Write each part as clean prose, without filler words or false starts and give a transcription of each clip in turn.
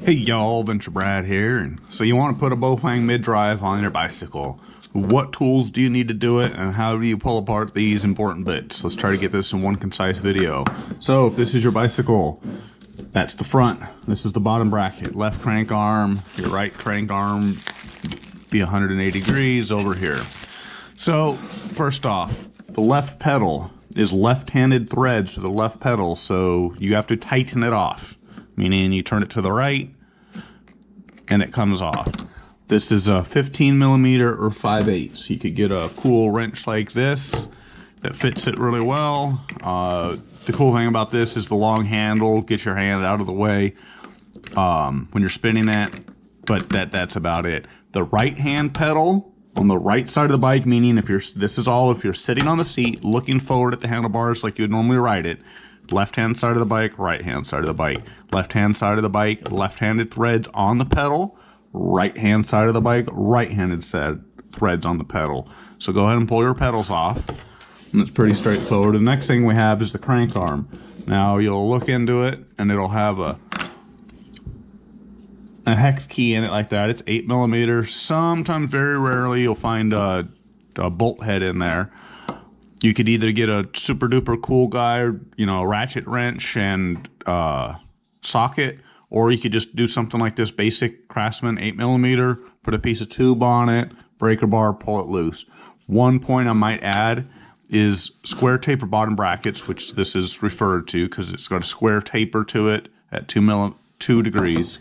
Hey y'all, Venture Brad here. And so you want to put a Bafang Mid-drive on your bicycle. What tools do you need to do it, and how do you pull apart these important bits? Let's try to get this in one concise video. So if this is your bicycle, that's the front. This is the bottom bracket. Left crank arm, your right crank arm be 180 degrees over here. So first off, the left pedal is left-handed threads to the left pedal, so you have to tighten it off. Meaning you turn it to the right and it comes off. This is a 15 millimeter or 5/8. So you could get a cool wrench like this that fits it really well. The cool thing about this is the long handle, get your hand out of the way when you're spinning it, but that's about it. The right hand pedal on the right side of the bike, meaning if you're sitting on the seat looking forward at the handlebars like you would normally ride it, left hand side of the bike, right hand side of the bike, left hand side of the bike, left-handed threads on the pedal, right hand side of the bike, right-handed threads on the pedal. So go ahead and pull your pedals off, and it's pretty straightforward. The next thing we have is the crank arm. Now you'll look into it and it'll have a hex key in it like that. It's 8 millimeters. Sometimes, very rarely, you'll find a bolt head in there. You could either get a super duper cool guy, a ratchet wrench and socket, or you could just do something like this basic Craftsman 8 millimeter, put a piece of tube on it, breaker bar, pull it loose. One point I might add is square taper bottom brackets, which this is referred to because it's got a square taper to it at 2 degrees,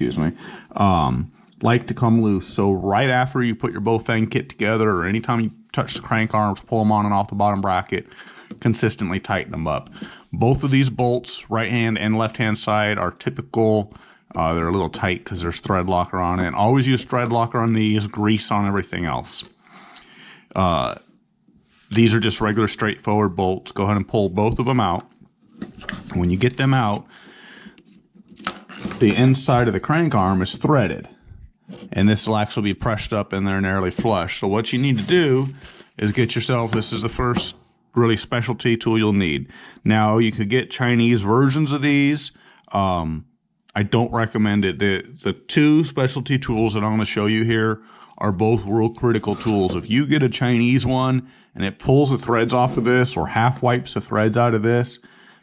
like to come loose. So right after you put your Bafang kit together, or anytime you touch the crank arms, pull them on and off the bottom bracket, consistently tighten them up. Both of these bolts, right hand and left hand side, are typical. They're a little tight because there's thread locker on it. And always use thread locker on these, grease on everything else. These are just regular straightforward bolts. Go ahead and pull both of them out. When you get them out, the inside of the crank arm is threaded, and this will actually be pressed up in there nearly flush. So what you need to do is get yourself, this is the first really specialty tool you'll need. Now you could get Chinese versions of these. I don't recommend it. The two specialty tools that I'm going to show you here are both real critical tools. If you get a Chinese one and it pulls the threads off of this or half wipes the threads out of this,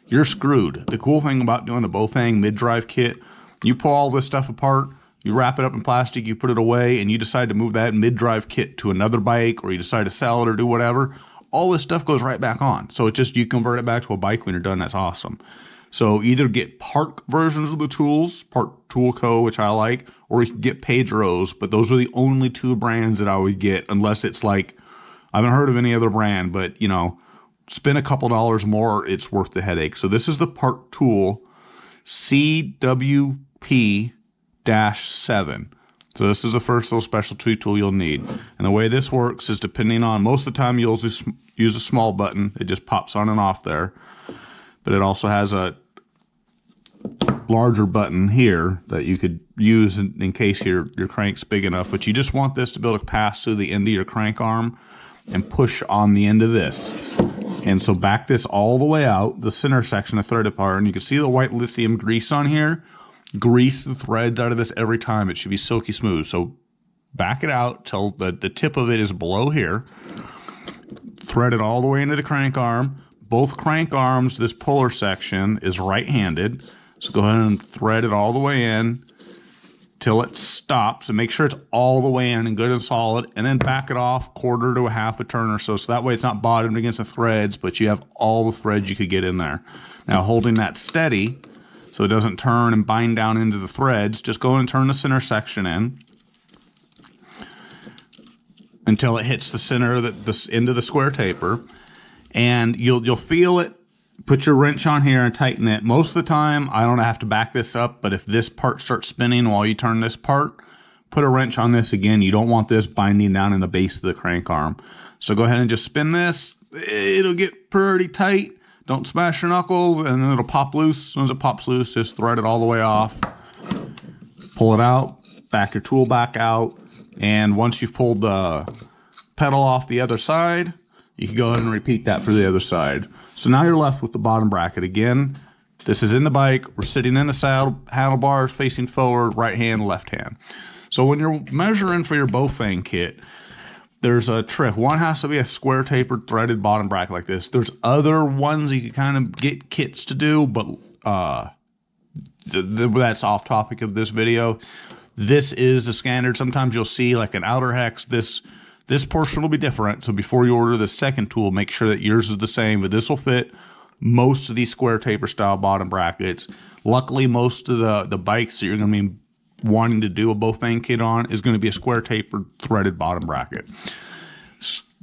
you're screwed. The cool thing about doing a Bafang mid-drive kit, you pull all this stuff apart, you wrap it up in plastic, you put it away, and you decide to move that mid-drive kit to another bike, or you decide to sell it or do whatever, all this stuff goes right back on. So you convert it back to a bike when you're done. That's awesome. So either get part versions of the tools, Part Tool Co., which I like, or you can get Pedro's, but those are the only two brands that I would get, unless it's like, I haven't heard of any other brand, but spend a couple dollars more, it's worth the headache. So this is the Part Tool CWP-7. So this is the first little specialty tool you'll need. And the way this works is, depending on, most of the time you'll use a small button. It just pops on and off there. But it also has a larger button here that you could use in case your crank's big enough. But you just want this to be able to pass through the end of your crank arm and push on the end of this. And so back this all the way out, the center section of threaded part, and you can see the white lithium grease on here. Grease the threads out of this every time. It should be silky smooth. So back it out till the tip of it is below here. Thread it all the way into the crank arm. Both crank arms, this puller section is right-handed. So go ahead and thread it all the way in till it stops, and make sure it's all the way in and good and solid, and then back it off quarter to a half a turn or so. So that way it's not bottomed against the threads, but you have all the threads you could get in there. Now, holding that steady so it doesn't turn and bind down into the threads, just go and turn the center section in until it hits the center of the end of the square taper, and you'll feel it. Put your wrench on here and tighten it. Most of the time, I don't have to back this up, but if this part starts spinning while you turn this part, put a wrench on this again. You don't want this binding down in the base of the crank arm. So go ahead and just spin this. It'll get pretty tight. Don't smash your knuckles, and then it'll pop loose. As soon as it pops loose, just thread it all the way off. Pull it out, back your tool back out, and once you've pulled the pedal off the other side, you can go ahead and repeat that for the other side. So now you're left with the bottom bracket. Again, This is in the bike. We're sitting in the saddle, handlebars facing forward, right hand, left hand. So when you're measuring for your Bafang kit, there's a trick. One has to be a square tapered threaded bottom bracket like this. There's other ones you can kind of get kits to do, but that's off topic of this video. This is the standard. Sometimes you'll see like an outer hex. This portion will be different. So before you order the second tool, make sure that yours is the same, but this will fit most of these square taper style bottom brackets. Luckily, most of the bikes that you're going to be wanting to do a Bafang kit on is going to be a square tapered threaded bottom bracket.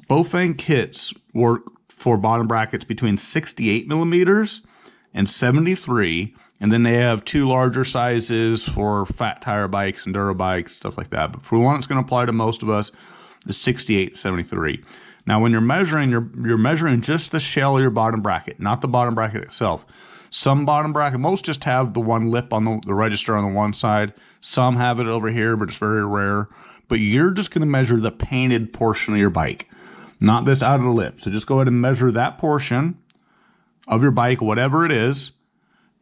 Bafang kits work for bottom brackets between 68 millimeters and 73, and then they have two larger sizes for fat tire bikes and Duro bikes, stuff like that. But for the one that's going to apply to most of us, the 68 to 73. Now, when you're measuring just the shell of your bottom bracket, not the bottom bracket itself. Some bottom bracket, most just have the one lip on the register on the one side. Some have it over here, but it's very rare. But you're just going to measure the painted portion of your bike, not this out of the lip. So just go ahead and measure that portion of your bike, whatever it is.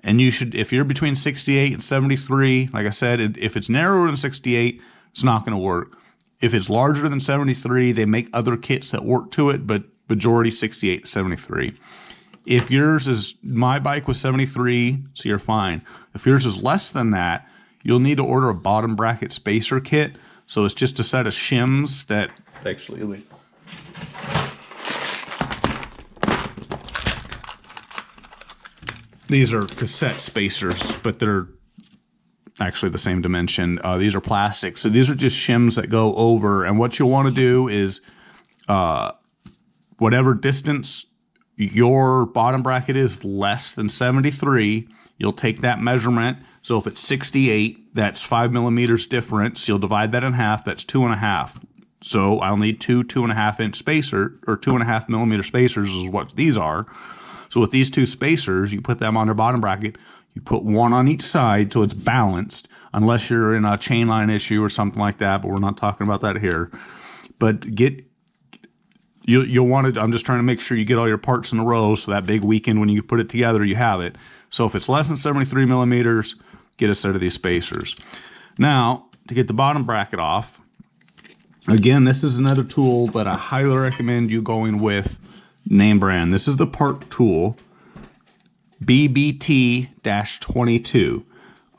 And you should, if you're between 68 and 73, like I said, if it's narrower than 68, it's not going to work. If it's larger than 73, they make other kits that work to it, but majority 68 to 73. If yours is, my bike was 73, so you're fine. If yours is less than that, you'll need to order a bottom bracket spacer kit. So it's just a set of shims that actually, these are cassette spacers, but they're actually the same dimension. These are plastic. So these are just shims that go over. And what you'll want to do is whatever distance your bottom bracket is less than 73, you'll take that measurement. So if it's 68, that's 5 millimeters difference. You'll divide that in half. That's 2.5. So I'll need two 2.5 inch spacer, or 2.5 millimeter spacers is what these are. So with these two spacers, you put them on your bottom bracket. You put one on each side so it's balanced, unless you're in a chain line issue or something like that, but we're not talking about that here. But you'll want to, I'm just trying to make sure you get all your parts in a row so that big weekend when you put it together, you have it. So if it's less than 73 millimeters, get a set of these spacers. Now, to get the bottom bracket off, again, this is another tool that I highly recommend you going with name brand. This is the Park tool, BBT-22.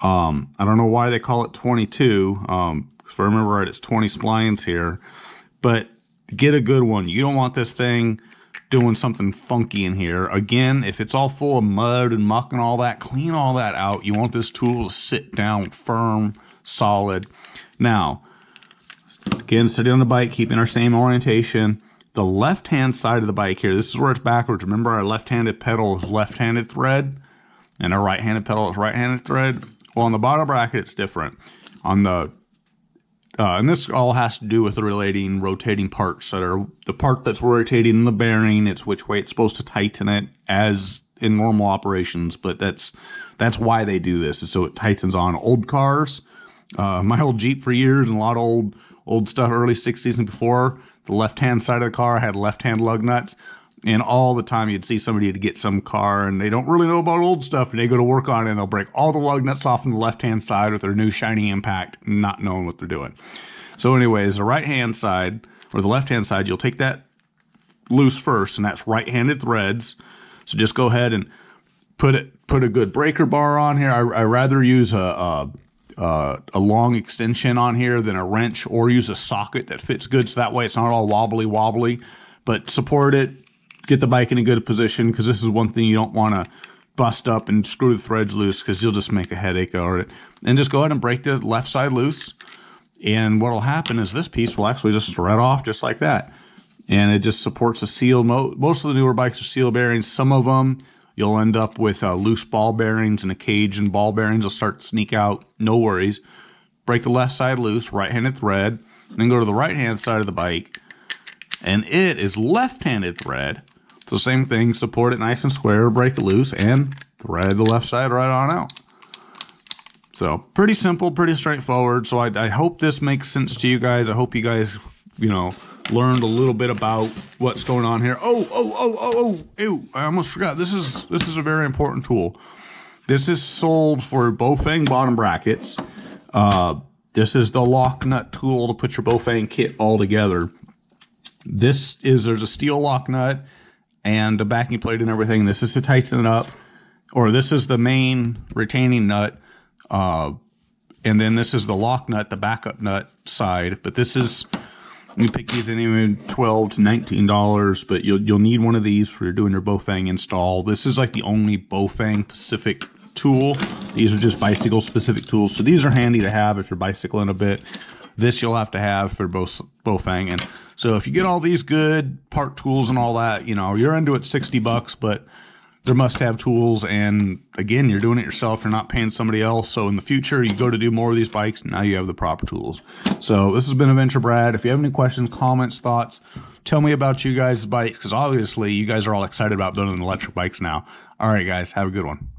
I don't know why they call it 22. If I remember right, it's 20 splines here. But get a good one. You don't want this thing doing something funky in here. Again, if it's all full of mud and muck and all that, clean all that out. You want this tool to sit down firm, solid. Now, again, sitting on the bike, keeping our same orientation. The left-hand side of the bike here, this is where it's backwards. Remember, our left-handed pedal is left-handed thread, and our right-handed pedal is right-handed thread. Well, on the bottom bracket, it's different. On the and this all has to do with the rotating parts that are the part that's rotating in the bearing. It's which way it's supposed to tighten it, as in normal operations. But that's why they do this, is so it tightens on old cars. My old Jeep for years, and a lot of old stuff, early 60s and before. The left-hand side of the car had left-hand lug nuts, and all the time you'd see somebody to get some car, and they don't really know about old stuff, and they go to work on it, and they'll break all the lug nuts off on the left-hand side with their new shiny Impact, not knowing what they're doing. So anyways, the right-hand side, or the left-hand side, you'll take that loose first, and that's right-handed threads. So just go ahead and put a good breaker bar on here. I rather use a long extension on here than a wrench, or use a socket that fits good, so that way it's not all wobbly, but support it, get the bike in a good position, because this is one thing you don't want to bust up and screw the threads loose, because you'll just make a headache over it. And just go ahead and break the left side loose, and what will happen is this piece will actually just thread off just like that, and it just supports a seal. Most of the newer bikes are seal bearings. Some of them you'll end up with loose ball bearings, and a cage and ball bearings will start to sneak out. No worries. Break the left side loose, right-handed thread, and then go to the right-hand side of the bike, and it is left-handed thread. So same thing, support it nice and square, break it loose, and thread the left side right on out. So pretty simple, pretty straightforward. So I hope this makes sense to you guys. I hope you guys, learned a little bit about what's going on here. Ew, I almost forgot. This is a very important tool. This is sold for Bafang bottom brackets. This is the lock nut tool to put your Bafang kit all together. There's a steel lock nut and a backing plate and everything. This is to tighten it up, or this is the main retaining nut. And then this is the lock nut, the backup nut side. But this is, you pick these anywhere $12 to $19, but you'll need one of these for doing your Bafang install. This is like the only Bafang specific tool. These are just bicycle specific tools. So these are handy to have if you're bicycling a bit. This you'll have to have for Bafang. And so if you get all these good part tools and all that, you know, you're into it $60, but they're must-have tools. And again, you're doing it yourself. You're not paying somebody else. So in the future, you go to do more of these bikes, now you have the proper tools. So this has been Adventure Brad. If you have any questions, comments, thoughts, tell me about you guys' bikes, because obviously you guys are all excited about building electric bikes now. All right, guys, have a good one.